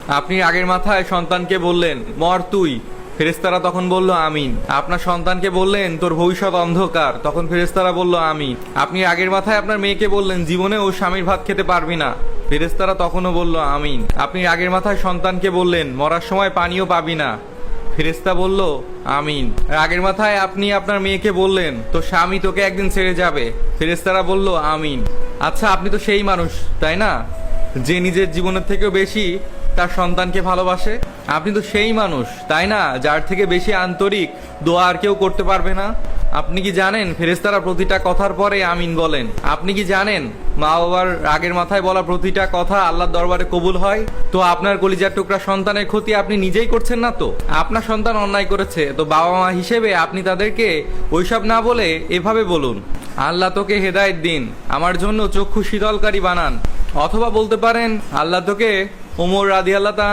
আপনি আগের মাথায় সন্তানকে বললেন মর তুই, ফেরেশতারা তখন বলল আমিন। আপনার সন্তানকে বললেন তোর ভবিষ্যৎ অন্ধকার, তখন ফেরেশতারা বলল আমিন। আপনি আগের মাথায় আপনার মেয়েকে বললেন জীবনে ও স্বামীর ভাত খেতে পারবি না, ফেরেশতারা তখনও বলল আমিন। আপনি আগের মাথায় সন্তানকে বললেন মরার সময় পানিও পাবি না, ফেরেশতা বলল আমিন। আর আগের মাথায় আপনি আপনার মেয়েকে বললেন তোর স্বামী তোকে একদিন ছেড়ে যাবে, ফেরেশতারা বলল আমিন। আচ্ছা, আপনি তো সেই মানুষ তাই না, যে নিজের জীবনের থেকেও বেশি তার সন্তানকে ভালোবাসে? আপনি তো সেই মানুষ তাই না, যার থেকে বেশি আন্তরিক দোয়া আর কেউ করতে পারবে না? আপনি কি জানেন ফেরেশতারা প্রতিটা কথার পরে আমিন বলেন? আপনি কি জানেন মা বাবার আগের মাথায় বলা প্রতিটা কথা আল্লাহর দরবারে কবুল হয়? তো আপনার কলিজার টুকরা সন্তানের ক্ষতি আপনি নিজেই করছেন না তো? আপনার সন্তান অন্যায় করেছে, তো বাবা মা হিসেবে আপনি তাদেরকে ওইসব না বলে এভাবে বলুন আল্লাহ তোকে হেদায়েত দিন, আমার জন্য চক্ষু শীতলকারী বানান। অথবা বলতে পারেন আল্লাহ তোকে ওমর রাদিয়াল্লাহু তাআলা